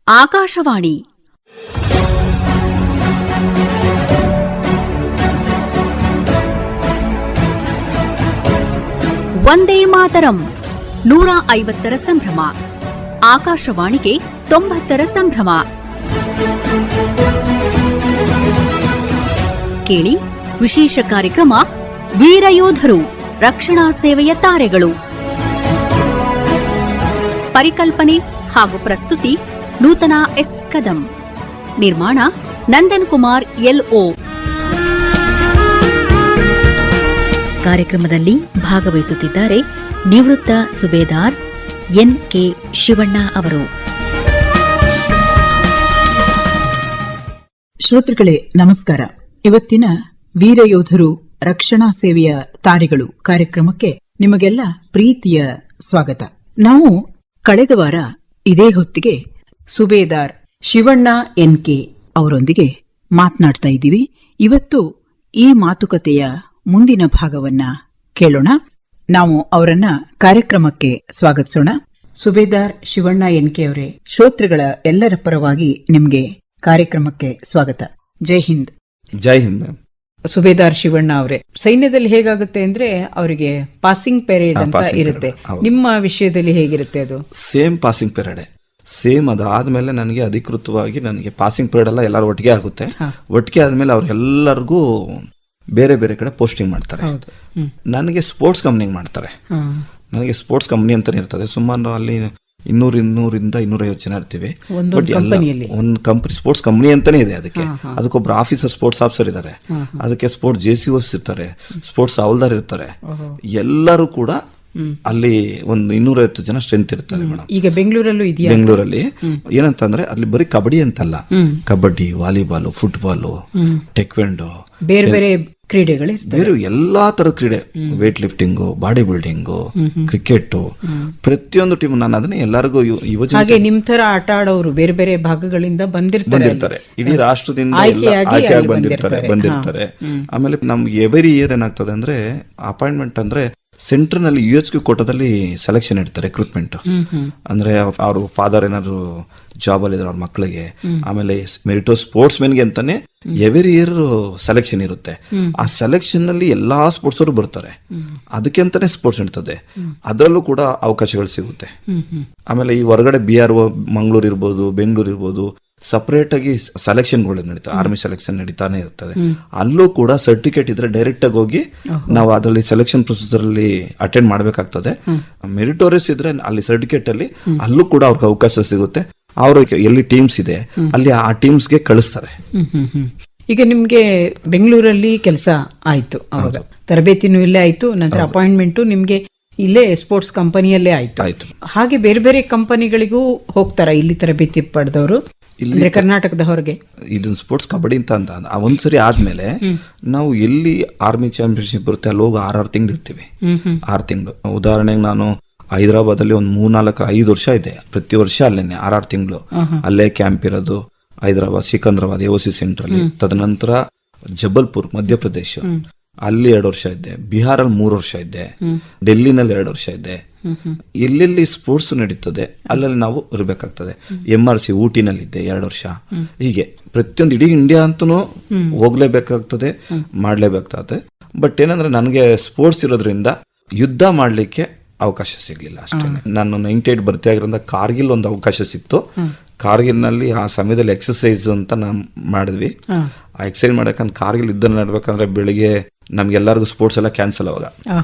ಆಕಾಶವಾಣಿ ವಂದೇ ಮಾತರಂ 150ರ ಸಂಭ್ರಮ. ಆಕಾಶವಾಣಿಗೆ 90ರ ಸಂಭ್ರಮ. ಕೇಳಿ ವಿಶೇಷ ಕಾರ್ಯಕ್ರಮ ವೀರಯೋಧರು ರಕ್ಷಣಾ ಸೇವೆಯ ತಾರೆಗಳು. ಪರಿಕಲ್ಪನೆ ಹಾಗೂ ಪ್ರಸ್ತುತಿ ನೂತನ ಎಸ್ ಕದಂ. ನಿರ್ಮಾಣ ನಂದನ್ ಕುಮಾರ್ ಎಲ್ಒ. ಕಾರ್ಯಕ್ರಮದಲ್ಲಿ ಭಾಗವಹಿಸುತ್ತಿದ್ದಾರೆ ನಿವೃತ್ತ ಸುಬೇದಾರ್ ಎನ್.ಕೆ. ಶಿವಣ್ಣ ಅವರು. ಶ್ರೋತೃಗಳೇ ನಮಸ್ಕಾರ. ಇವತ್ತಿನ ವೀರಯೋಧರು ರಕ್ಷಣಾ ಸೇವೆಯ ತಾರೆಗಳು ಕಾರ್ಯಕ್ರಮಕ್ಕೆ ನಿಮಗೆಲ್ಲ ಪ್ರೀತಿಯ ಸ್ವಾಗತ. ನಾವು ಕಳೆದ ವಾರ ಇದೇ ಹೊತ್ತಿಗೆ ಸುಬೇದಾರ್ ಶಿವಣ್ಣ ಎನ್.ಕೆ. ಅವರೊಂದಿಗೆ ಮಾತನಾಡ್ತಾ ಇದ್ದೀವಿ. ಇವತ್ತು ಈ ಮಾತುಕತೆಯ ಮುಂದಿನ ಭಾಗವನ್ನ ಕೇಳೋಣ. ನಾವು ಅವರನ್ನ ಕಾರ್ಯಕ್ರಮಕ್ಕೆ ಸ್ವಾಗತಿಸೋಣ. ಸುಬೇದಾರ್ ಶಿವಣ್ಣ ಎನ್.ಕೆ. ಅವರೇ, ಶ್ರೋತೃಗಳ ಎಲ್ಲರ ಪರವಾಗಿ ನಿಮಗೆ ಕಾರ್ಯಕ್ರಮಕ್ಕೆ ಸ್ವಾಗತ. ಜೈ ಹಿಂದ್. ಜೈ ಹಿಂದ್ ಮ್ಯಾಮ್. ಸುಬೇದಾರ್ ಶಿವಣ್ಣ ಅವರೇ, ಸೈನ್ಯದಲ್ಲಿ ಹೇಗಾಗುತ್ತೆ ಅಂದ್ರೆ ಅವರಿಗೆ ಪಾಸಿಂಗ್ ಪೆರೇಡ್ ಅಂತ ಇರುತ್ತೆ. ನಿಮ್ಮ ವಿಷಯದಲ್ಲಿ ಹೇಗಿರುತ್ತೆ ಅದು? Same passing parade, same. ಅದಾದ್ಮೇಲೆ ನನಗೆ ಅಧಿಕೃತವಾಗಿ ನನಗೆ ಪಾಸಿಂಗ್ ಪೀರಿಯಡ್ ಎಲ್ಲ ಎಲ್ಲರೂ ಒಟ್ಟಿಗೆ ಆಗುತ್ತೆ. ಒಟ್ಟಿಗೆ ಆದ್ಮೇಲೆ ಅವ್ರೆಲ್ಲರಿಗೂ ಬೇರೆ ಬೇರೆ ಕಡೆ ಪೋಸ್ಟಿಂಗ್ ಮಾಡ್ತಾರೆ. ನನಗೆ ಸ್ಪೋರ್ಟ್ಸ್ ಕಂಪ್ನಿಗೆ ಮಾಡ್ತಾರೆ. ನನಗೆ ಸ್ಪೋರ್ಟ್ಸ್ ಕಂಪ್ನಿ ಅಂತಾನೆ ಇರ್ತದೆ. ಸುಮಾರು ಅಲ್ಲಿ 200-250 ಜನ ಇರ್ತೀವಿ. ಬಟ್ ಒಂದು ಕಂಪನಿ ಸ್ಪೋರ್ಟ್ಸ್ ಕಂಪ್ನಿ ಅಂತಾನೆ ಇದೆ. ಅದಕ್ಕೊಬ್ರು ಆಫೀಸರ್, ಸ್ಪೋರ್ಟ್ಸ್ ಆಫೀಸರ್ ಇದ್ದಾರೆ. ಅದಕ್ಕೆ ಸ್ಪೋರ್ಟ್ಸ್ JCOs ಇರ್ತಾರೆ, ಸ್ಪೋರ್ಟ್ಸ್ ಹವಲ್ದಾರ್ ಇರ್ತಾರೆ. ಎಲ್ಲರೂ ಕೂಡ ಅಲ್ಲಿ ಒಂದು 250 ಜನ ಸ್ಟ್ರೆಂತ್ ಇರ್ತಾರೆ ಮೇಡಮ್. ಈಗ ಬೆಂಗಳೂರಲ್ಲೂ ಇದೆಯಾ? ಬೆಂಗಳೂರಲ್ಲಿ ಏನಂತಂದ್ರೆ ಅಲ್ಲಿ ಬರೀ ಕಬಡ್ಡಿ ಅಂತಲ್ಲ, ಕಬಡ್ಡಿ, ವಾಲಿಬಾಲ್, ಫುಟ್ಬಾಲ್, ಟೆಕ್ವೆಂಡೋ, ಬೇರೆ ಬೇರೆ ಕ್ರೀಡೆಗಳು, ಬೇರೆ ಎಲ್ಲಾ ತರದ ಕ್ರೀಡೆ, weight lifting, body building, cricket, ಪ್ರತಿಯೊಂದು ಟೀಮ್. ನಾನು ಅದನ್ನ ಎಲ್ಲರಿಗೂ ಹಾಗೆ ನಿಮ್ ತರ ಆಟ ಆಡೋರು ಬೇರೆ ಬೇರೆ ಭಾಗಗಳಿಂದ ಬಂದಿರ್ತಾರೆ. ಇಡೀ ರಾಷ್ಟ್ರದಿಂದ ಆಯ್ಕೆಯಾಗಿ ಬಂದಿರ್ತಾರೆ. ಆಮೇಲೆ ನಮ್ಗೆ ಎವ್ರಿ ಇಯರ್ ಏನಾಗ್ತದೆ ಅಂದ್ರೆ ಅಪಾಯಿಂಟ್ಮೆಂಟ್ ಅಂದ್ರೆ ಸೆಂಟರ್ ನಲ್ಲಿ UHQ ಕೋಟಾದಲ್ಲಿ ಸೆಲೆಕ್ಷನ್ ಇಡ್ತಾರೆ, ರಿಕ್ರೂಟ್ಮೆಂಟ್. ಅಂದ್ರೆ ಅವ್ರ ಫಾದರ್ ಏನಾದ್ರು ಜಾಬ್ ಅಲ್ಲಿ ಇದ್ರೆ ಅವ್ರ ಮಕ್ಕಳಿಗೆ, ಆಮೇಲೆ ಮೆರಿಟೋ ಸ್ಪೋರ್ಟ್ಸ್ ಮೆನ್ಗೆ ಅಂತಾನೆ ಎವ್ರಿ ಇಯರ್ ಸೆಲೆಕ್ಷನ್ ಇರುತ್ತೆ. ಆ ಸೆಲೆಕ್ಷನ್ ನಲ್ಲಿ ಎಲ್ಲಾ ಸ್ಪೋರ್ಟ್ಸ್ ಅವರು ಬರ್ತಾರೆ. ಅದಕ್ಕೆ ಅಂತಾನೆ ಸ್ಪೋರ್ಟ್ಸ್ ಇರ್ತದೆ. ಅದರಲ್ಲೂ ಕೂಡ ಅವಕಾಶಗಳು ಸಿಗುತ್ತೆ. ಆಮೇಲೆ ಈ ಹೊರಗಡೆ BRO ಮಂಗಳೂರು ಇರ್ಬೋದು, ಬೆಂಗಳೂರು ಇರ್ಬೋದು, ಸಪರೇಟ್ ಆಗಿ ಸೆಲೆಕ್ಷನ್ಗಳು ನಡೀತಾರೆ. ಆರ್ಮಿ ಸೆಲೆಕ್ಷನ್ ನಡೀತಾನೆ ಇರ್ತದೆ. ಅಲ್ಲೂ ಕೂಡ ಸರ್ಟಿಫಿಕೇಟ್ ಇದ್ರೆ ಡೈರೆಕ್ಟ್ ಆಗಿ ಹೋಗಿ ನಾವು ಅದರಲ್ಲಿ ಸೆಲೆಕ್ಷನ್ ಪ್ರೊಸೀಜರ್ ಅಲ್ಲಿ ಅಟೆಂಡ್ ಮಾಡಬೇಕಾಗ್ತದೆ. ಮೆರಿಟೋರಿಯಸ್ ಇದ್ರೆ ಅಲ್ಲಿ ಸರ್ಟಿಫಿಕೇಟ್ ಅಲ್ಲಿ ಅಲ್ಲೂ ಕೂಡ ಅವ್ರಿಗೆ ಅವಕಾಶ ಸಿಗುತ್ತೆ. ಅವರು ಎಲ್ಲಿ ಟೀಮ್ಸ್ ಇದೆ ಅಲ್ಲಿ ಆ ಟೀಮ್ಸ್ಗೆ ಕಳಿಸ್ತಾರೆ. ಈಗ ನಿಮ್ಗೆ ಬೆಂಗಳೂರಲ್ಲಿ ಕೆಲಸ ಆಯ್ತು, ಅವಾಗ ತರಬೇತಿನೂ ಇಲ್ಲೇ ಆಯ್ತು, ನಂತರ ಅಪಾಯಿಂಟ್ಮೆಂಟು ನಿಮ್ಗೆ ಇಲ್ಲೇ ಸ್ಪೋರ್ಟ್ಸ್ ಕಂಪನಿಯಲ್ಲೇ ಆಯ್ತು. ಹಾಗೆ ಬೇರೆ ಬೇರೆ ಕಂಪನಿಗಳಿಗೂ ಹೋಗ್ತಾರ ಇಲ್ಲಿ ತರಬೇತಿ ಪಡೆದವರು, ಅಂದ್ರೆ ಕರ್ನಾಟಕದ ಹೊರಗೆ? ಇದನ್ನ ಸ್ಪೋರ್ಟ್ಸ್ ಕಬಡ್ಡಿ ಅಂತ ಒಂದ್ಸರಿ ಆದ್ಮೇಲೆ ನಾವು ಎಲ್ಲಿ ಆರ್ಮಿ ಚಾಂಪಿಯನ್ಶಿಪ್ ಬರುತ್ತೆ ಅಲ್ಲಿ ಹೋಗಿ 6 ತಿಂಗಳು ಇರ್ತೀವಿ. 6 ತಿಂಗಳು. ಉದಾಹರಣೆಗೆ ನಾನು ಹೈದರಾಬಾದ್ ಅಲ್ಲಿ ಒಂದು 3-4-5 ವರ್ಷ ಇದೆ. ಪ್ರತಿ ವರ್ಷ ಅಲ್ಲೇನೆ 6 ತಿಂಗಳು ಅಲ್ಲೇ ಕ್ಯಾಂಪ್ ಇರೋದು. ಹೈದರಾಬಾದ್, ಸಿಕಂದ್ರಾಬಾದ್ AOC ಸೆಂಟರ್ ಅಲ್ಲಿ. ತದನಂತರ ಜಬಲ್ಪುರ್ ಮಧ್ಯಪ್ರದೇಶ, ಅಲ್ಲಿ 2 ವರ್ಷ ಇದ್ದೆ. ಬಿಹಾರಲ್ಲಿ 3 ವರ್ಷ ಇದ್ದೆ. ಡೆಲ್ಲಿನಲ್ಲಿ 2 ವರ್ಷ ಇದ್ದೆ. ಎಲ್ಲೆಲ್ಲಿ ಸ್ಪೋರ್ಟ್ಸ್ ನಡೀತದೆ ಅಲ್ಲಲ್ಲಿ ನಾವು ಇರಬೇಕಾಗ್ತದೆ. MRC ಊಟಿನಲ್ಲಿದ್ದೆ 2 ವರ್ಷ. ಹೀಗೆ ಪ್ರತಿಯೊಂದು ಇಡೀ ಇಂಡಿಯಾ ಅಂತೂ ಹೋಗ್ಲೇಬೇಕಾಗ್ತದೆ, ಮಾಡ್ಲೇಬೇಕಾಗ್ತದೆ. ಬಟ್ ಏನಂದ್ರೆ ನನಗೆ ಸ್ಪೋರ್ಟ್ಸ್ ಇರೋದ್ರಿಂದ ಯುದ್ಧ ಮಾಡ್ಲಿಕ್ಕೆ ಅವಕಾಶ ಸಿಗ್ಲಿಲ್ಲ ಅಷ್ಟೇ. ನಾನು 98 ಭರ್ತಿ ಆಗಿರೋದ್ರಿಂದ ಕಾರ್ಗಿಲ್ ಒಂದು ಅವಕಾಶ ಸಿಕ್ತು. ಕಾರ್ಗಿಲ್ ನಲ್ಲಿ ಆ ಸಮಯದಲ್ಲಿ ಎಕ್ಸರ್ಸೈಸ್ ಅಂತ ನಾವು ಮಾಡಿದ್ವಿ. ಆ ಎಕ್ಸರ್ಸೈಸ್ ಮಾಡಕ್ಕಂತ ಕಾರ್ಗಿಲ್ ಯುದ್ಧ ನಡ್ಬೇಕಂದ್ರೆ ಬೆಳಿಗ್ಗೆ ನಮ್ಗೆಲ್ಲರಿಗೂ ಸ್ಪೋರ್ಟ್ಸ್ ಎಲ್ಲ ಕ್ಯಾನ್ಸಲ್. ಅವಾಗ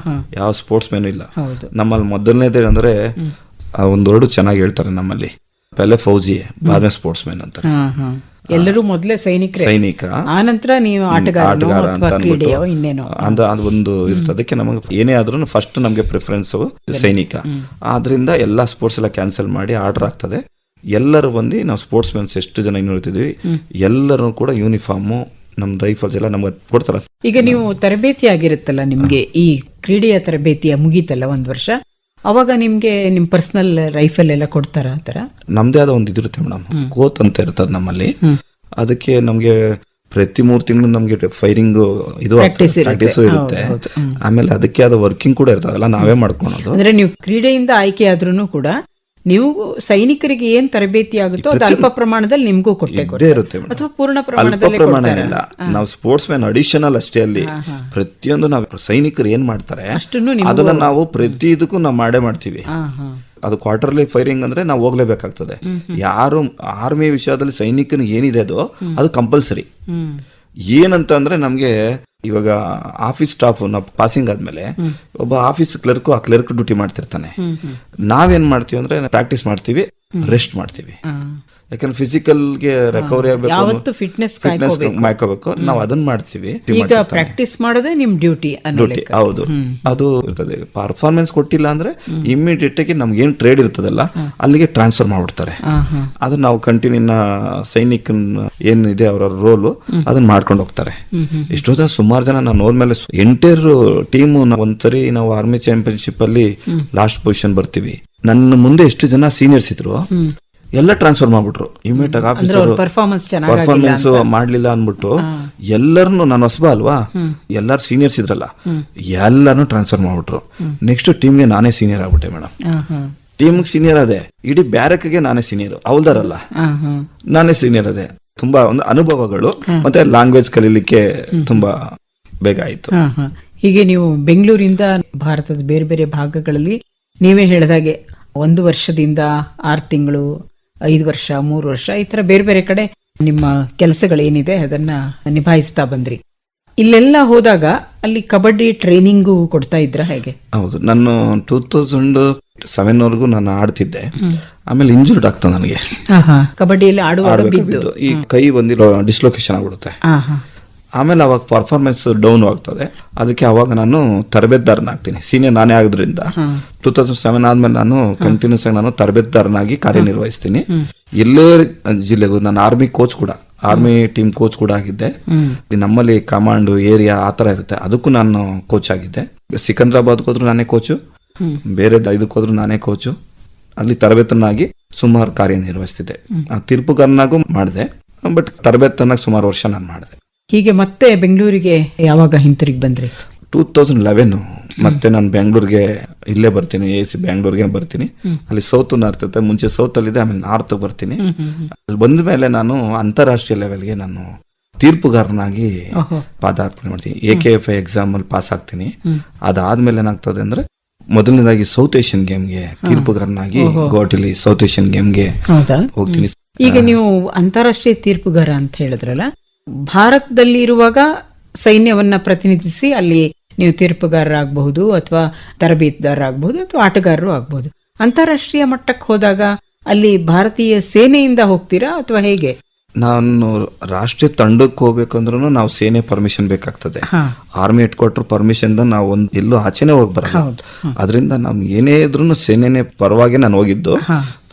ಯಾವ ಸ್ಪೋರ್ಟ್ಸ್ ಮೆನು ಇಲ್ಲ ನಮ್ಮಲ್ಲಿ. ಮೊದಲನೇದೇ ಅಂದ್ರೆ ಒಂದು ವರ್ಡ್ ಚೆನ್ನಾಗಿ ಹೇಳ್ತಾರೆ ನಮ್ಮಲ್ಲಿ, ಪೆಲೆ ಫೌಜಿ ಬಾದ್ಮೆ ಸ್ಪೋರ್ಟ್ಸ್ ಮೆನ್ ಅಂತ. ಎಲ್ಲರೂ ಮೊದಲೇ ಸೈನಿಕ, ಆನಂತರ ನೀವು ಆಟಗಾರ ಅಂತ ಅಂದ್ಬಿಟ್ಟು ಅದೊಂದು ಇರ್ತದೆ. ಅದಕ್ಕೆ ನಮಗೆ ಏನೇ ಆದ್ರೂ ಫಸ್ಟ್ ನಮ್ಗೆ ಪ್ರಿಫರೆನ್ಸ್ ಸೈನಿಕ. ಆದ್ರಿಂದ ಎಲ್ಲಾ ಸ್ಪೋರ್ಟ್ಸ್ ಎಲ್ಲ ಕ್ಯಾನ್ಸಲ್ ಮಾಡಿ ಆರ್ಡರ್ ಆಗ್ತದೆ. ಎಲ್ಲರೂ ಬಂದು ನಾವು ಸ್ಪೋರ್ಟ್ಸ್ ಮೆನ್ಸ್ ಎಷ್ಟು ಜನ ಇರ್ತಿದ್ವಿ ಎಲ್ಲರೂ ಕೂಡ ಯೂನಿಫಾರ್ಮು, ನಮ್ ರೈಫಲ್ಸ್ ಎಲ್ಲ ನಮ್ಗೆ ಕೊಡ್ತಾರೆ. ಈಗ ನೀವು ತರಬೇತಿ ಆಗಿರುತ್ತಲ್ಲ, ನಿಮ್ಗೆ ಈ ಕ್ರೀಡೆಯ ತರಬೇತಿಯ ಮುಗೀತಲ್ಲ 1 ವರ್ಷ, ಅವಾಗ ನಿಮ್ಗೆ ನಿಮ್ ಪರ್ಸನಲ್ ರೈಫಲ್ ಎಲ್ಲ ಕೊಡ್ತಾರ? ಆತರ ನಮ್ದೇ ಆದ ಒಂದು ಇದಿರುತ್ತೆ ಮೇಡಮ್, ಕೋತ್ ಅಂತ ಇರ್ತದೆ ನಮ್ಮಲ್ಲಿ. ಅದಕ್ಕೆ ನಮ್ಗೆ ಪ್ರತಿ 3 ತಿಂಗಳು ನಮ್ಗೆ ಫೈರಿಂಗ್ ಇದು ಪ್ರಾಕ್ಟೀಸ್ ಇರುತ್ತೆ. ಆಮೇಲೆ ಅದಕ್ಕೆ ಆದ ವರ್ಕಿಂಗ್ ಕೂಡ ಇರ್ತದಲ್ಲ, ನಾವೇ ಮಾಡ್ಕೊಳೋದು. ಅಂದ್ರೆ ನೀವು ಕ್ರೀಡೆಯಿಂದ ಆಯ್ಕೆ ಆದ್ರೂ ಕೂಡ ನೀವು ಸೈನಿಕರಿಗೆ ಏನ್ ತರಬೇತಿ ಆಗುತ್ತೋ ಅದು ಅಲ್ಪ ಪ್ರಮಾಣದಲ್ಲಿ ನಿಮ್ಗೂ ಕೊಟ್ಟೆ ಇದ್ದೇ ಇರುತ್ತೆ ಮೇಡಮ್. ಅಥವಾ ಪೂರ್ಣ ಅಲ್ಪ ಪ್ರಮಾಣದಲ್ಲಿ ಪ್ರಮಾಣ ಏನಿಲ್ಲ, ನಾವು ಸ್ಪೋರ್ಟ್ಸ್ ಮ್ಯಾನ್ ಅಡಿಷನಲ್ ಅಷ್ಟೇ. ಅಲ್ಲಿ ಪ್ರತಿಯೊಂದು ನಾವು ಸೈನಿಕರು ಏನ್ ಮಾಡ್ತಾರೆ ಅಷ್ಟನ್ನು ನಿಮ್ಗೂ- ಅದನ್ನ ನಾವು ಪ್ರತಿ ಇದಕ್ಕೂ ನಾವು ಮಾಡೇ ಮಾಡ್ತೀವಿ. ಅದು ಕ್ವಾರ್ಟರ್ಲಿ ಫೈರಿಂಗ್ ಅಂದ್ರೆ ನಾವು ಹೋಗ್ಲೇಬೇಕಾಗ್ತದೆ. ಯಾರು ಆರ್ಮಿ ವಿಷಯದಲ್ಲಿ ಸೈನಿಕನ ಏನಿದೆ ಅದು ಕಂಪಲ್ಸರಿ. ಏನಂತ ಅಂದ್ರೆ ನಮ್ಗೆ ಇವಾಗ ಆಫೀಸ್ ಸ್ಟಾಫ್ ನಾವು ಪಾಸಿಂಗ್ ಆದ್ಮೇಲೆ ಒಬ್ಬ ಆಫೀಸ್ ಕ್ಲರ್ಕ್ ಆ ಕ್ಲರ್ಕ್ ಡ್ಯೂಟಿ ಮಾಡ್ತಿರ್ತಾನೆ. ನಾವೇನ್ ಮಾಡ್ತೀವಿ ಅಂದ್ರೆ ಪ್ರಾಕ್ಟೀಸ್ ಮಾಡ್ತೀವಿ, ರೆಸ್ಟ್ ಮಾಡ್ತೀವಿ. ಯಾಕಂದ್ರೆ ಫಿಸಿಕಲ್ಗೆ ರಿಕವರಿ ಯಾವತ್ತು ಆಗಬೇಕು, ಫಿಟ್ನೆಸ್ ಮಾಡ್ಕೋಬೇಕು. ನಾವು ಅದನ್ನ ಮಾಡ್ತೀವಿ. ಈಗ ಪ್ರಾಕ್ಟೀಸ್ ಮಾಡೋದೇ ನಿಮ್ ಡ್ಯೂಟಿ. ಹೌದು, ಅದು ಇರ್ತದೆ. ಪರ್ಫಾರ್ಮೆನ್ಸ್ ಕೊಟ್ಟಿಲ್ಲ ಅಂದ್ರೆ ಇಮಿಡಿಯೇಟ್ ಆಗಿ ನಮ್ಗೆ ಏನ್ ಟ್ರೇಡ್ ಇರ್ತದಲ್ಲ ಅಲ್ಲಿಗೆ ಟ್ರಾನ್ಸ್ಫರ್ ಮಾಡ್ಬಿಡ್ತಾರೆ. ಅದು ನಾವು ಕಂಟಿನ್ಯೂ ಸೈನಿಕನ ಏನಿದೆ ಅವರ ರೋಲು ಅದನ್ನ ಮಾಡ್ಕೊಂಡು ಹೋಗ್ತಾರೆ. ಎಷ್ಟೋ ಜನ ಸುಮಾರು ಜನ ನಾನು ಹೋದ್ಮೇಲೆ ಎಂಟೈರ್ ಟೀಮ್ ಒಂದ್ಸರಿ ನಾವು ಆರ್ಮಿ ಚಾಂಪಿಯನ್ಶಿಪ್ ಅಲ್ಲಿ ಲಾಸ್ಟ್ ಪೊಸಿಷನ್ ಬರ್ತೀವಿ. ನನ್ನ ಮುಂದೆ ಎಷ್ಟು ಜನ ಸೀನಿಯರ್ಸ್ ಇದ್ರು ಎಲ್ಲ ಟ್ರಾನ್ಸ್ಫರ್ ಮಾಡ್ಬಿಟ್ರು ಇಮಿಡಿಯೇಟ್ ಆಗಿ. ಆಫೀಸರ್ ಪರ್ಫಾರ್ಮೆನ್ಸ್ ಮಾಡ್ಲಿಲ್ಲ ಅನ್ಬಿಟ್ಟು ಎಲ್ಲರನ್ನು, ನಾನು ಹೊಸಬ ಅಲ್ವಾ, ಎಲ್ಲಾರು ಸೀನಿಯರ್ಸ್ ಇದ್ರಲ್ಲ ಎಲ್ಲಾನು ಟ್ರಾನ್ಸ್ಫರ್ ಮಾಡ್ಬಿಟ್ರು. ನೆಕ್ಸ್ಟ್ ಟೀಮ್ಗೆ ನಾನೇ ಸೀನಿಯರ್ ಆಗ್ಬಿಟ್ಟೆ ಮೇಡಮ್. ಟೀಮ್ಗೆ ಸೀನಿಯರ್ ಅದೇ, ಇಡೀ ಬ್ಯಾರಕ್ಗೆ ನಾನೇ ಸೀನಿಯರ್, ಅವಲ್ದಾರಲ್ಲ ನಾನೇ ಸೀನಿಯರ್ ಅದೇ. ತುಂಬಾ ಒಂದು ಅನುಭವಗಳು ಮತ್ತೆ ಲ್ಯಾಂಗ್ವೇಜ್ ಕಲೀಲಿಕ್ಕೆ ತುಂಬಾ ಬೇಗ ಆಯ್ತು. ಹೀಗೆ ನೀವು ಬೆಂಗಳೂರಿಂದ ಭಾರತದ ಬೇರೆ ಬೇರೆ ಭಾಗಗಳಲ್ಲಿ ನೀವೇ ಹೇಳಿದಾಗೆ 1 ವರ್ಷದಿಂದ 6 ತಿಂಗಳು, 5 ವರ್ಷ, 3 ವರ್ಷ ಈ ತರ ಬೇರೆ ಬೇರೆ ಕಡೆ ನಿಮ್ಮ ಕೆಲಸಗಳೇನಿದೆ ಅದನ್ನ ನಿಭಾಯಿಸ್ತಾ ಬಂದ್ರಿ. ಇಲ್ಲೆಲ್ಲ ಹೋದಾಗ ಅಲ್ಲಿ ಕಬಡ್ಡಿ ಟ್ರೈನಿಂಗು ಕೊಡ್ತಾ ಇದ್ರ ಹೇಗೆ? ಹೌದು, ನಾನು 2007 ವರೆಗೂ ನಾನು ಆಡ್ತಿದ್ದೆ. ಆಮೇಲೆ ಇಂಜುರ್ಡ್ ಆಗ್ತದೆ ನನಗೆ ಕಬಡ್ಡಿಯಲ್ಲಿ ಆಡುವಾಗ ಬಿದ್ದು ಈ ಕೈ ಬಂದಿರೋ ಡಿಸ್ಲೊಕೇಶನ್ ಆಗ್ಬಿಡುತ್ತೆ. ಆಮೇಲೆ ಅವಾಗ ಪರ್ಫಾರ್ಮೆನ್ಸ್ ಡೌನ್ ಆಗ್ತದೆ. ಅದಕ್ಕೆ ಅವಾಗ ನಾನು ತರಬೇತುದಾರನಾಗ್ತೀನಿ. ಸೀನಿಯರ್ ನಾನೇ ಆಗೋದ್ರಿಂದ 2007 ಆದ್ಮೇಲೆ ನಾನು ಕಂಟಿನ್ಯೂಸ್ ಆಗಿ ನಾನು ತರಬೇತುದಾರನಾಗಿ ಕಾರ್ಯನಿರ್ವಹಿಸ್ತೀನಿ. ಎಲ್ಲೇ ಜಿಲ್ಲೆಗೂ ನಾನು ಆರ್ಮಿ ಕೋಚ್ ಕೂಡ, ಆರ್ಮಿ ಟೀಮ್ ಕೋಚ್ ಕೂಡ ಆಗಿದ್ದೆ. ನಮ್ಮಲ್ಲಿ ಕಮಾಂಡ್ ಏರಿಯಾ ಆತರ ಇರುತ್ತೆ, ಅದಕ್ಕೂ ನಾನು ಕೋಚ್ ಆಗಿದ್ದೆ. ಸಿಕಂದ್ರಾಬಾದ್ ಹೋದ್ರು ನಾನೇ ಕೋಚು, ಬೇರೆ ಇದಕ್ಕೆ ಹೋದ್ರು ನಾನೇ ಕೋಚು. ಅಲ್ಲಿ ತರಬೇತನಾಗಿ ಸುಮಾರು ಕಾರ್ಯನಿರ್ವಹಿಸ್ತಿದ್ದೆ. ತೀರ್ಪುಗಾರನಾಗೂ ಮಾಡಿದೆ, ಬಟ್ ತರಬೇತನಾಗಿ ಸುಮಾರು ವರ್ಷ ನಾನು ಮಾಡಿದೆ. ಹೀಗೆ ಮತ್ತೆ ಬೆಂಗಳೂರಿಗೆ ಯಾವಾಗ ಹಿಂತಿರುಗಿ ಬಂದ್ರಿ? 2011 ಮತ್ತೆ ನಾನು ಬೆಂಗಳೂರಿಗೆ ಇಲ್ಲೇ ಬರ್ತೀನಿ, AC ಬೆಂಗಳೂರಿಗೆ ಬರ್ತೀನಿ. ಅಲ್ಲಿ ಸೌತ್ ನಾರ್ತ್ ಇರುತ್ತೆ, ಮುಂಚೆ ಸೌತ್ ಅಲ್ಲಿ ಇದೆ, ಆಮೇಲೆ ನಾರ್ತ್ ಬರ್ತೀನಿ. ಅಲ್ಲಿ ಬಂದ ಮೇಲೆ ನಾನು ಅಂತಾರಾಷ್ಟ್ರೀಯ ಲೆವೆಲ್ಗೆ ನಾನು ತೀರ್ಪುಗಾರನಾಗಿ ಪಾದಾರ್ಪಣೆ ಮಾಡ್ತೀನಿ. AKFI ಎಕ್ಸಾಮ್ ಅಲ್ಲಿ ಪಾಸ್ ಆಗ್ತೀನಿ. ಅದಾದ್ಮೇಲೆ ಏನಾಗ್ತದೆ ಅಂದ್ರೆ ಮೊದಲನೇದಾಗಿ ಸೌತ್ ಏಷ್ಯನ್ ಗೇಮ್ಗೆ ತೀರ್ಪುಗಾರನಾಗಿ ಗೌಹಟಿಲಿ ಸೌತ್ ಏಷ್ಯನ್ ಗೇಮ್ಗೆ ಹೋಗ್ತೀನಿ. ಈಗ ನೀವು ಅಂತಾರಾಷ್ಟ್ರೀಯ ತೀರ್ಪುಗಾರ ಅಂತ ಹೇಳಿದ್ರಲ್ಲ, ಭಾರತದಲ್ಲಿ ಇರುವಾಗ ಸೈನ್ಯವನ್ನ ಪ್ರತಿನಿಧಿಸಿ ಅಲ್ಲಿ ನೀವು ತೀರ್ಪುಗಾರರಾಗಬಹುದು ಅಥವಾ ತರಬೇತುದಾರರಾಗಬಹುದು ಅಥವಾ ಆಟಗಾರರು ಆಗಬಹುದು. ಅಂತಾರಾಷ್ಟ್ರೀಯ ಮಟ್ಟಕ್ಕೆ ಹೋದಾಗ ಅಲ್ಲಿ ಭಾರತೀಯ ಸೇನೆಯಿಂದ ಹೋಗ್ತೀರಾ ಅಥವಾ ಹೇಗೆ? ನಾನು ರಾಷ್ಟ್ರೀಯ ತಂಡಕ್ಕೆ ಹೋಗ್ಬೇಕಂದ್ರೂ ನಾವು ಸೇನೆ ಪರ್ಮಿಷನ್ ಬೇಕಾಗ್ತದೆ. ಆರ್ಮಿ ಹೆಡ್ ಕ್ವಾರ್ಟರ್ ಪರ್ಮಿಷನ್ ನಾವು ಎಲ್ಲೂ ಆಚೆನೆ ಹೋಗಿ ಬರಲ್ಲ. ಅದರಿಂದ ನಮ್ ಏನೇ ಇದ್ರು ಸೇನೆನೇ ಪರವಾಗಿ ನಾನು ಹೋಗಿದ್ದು.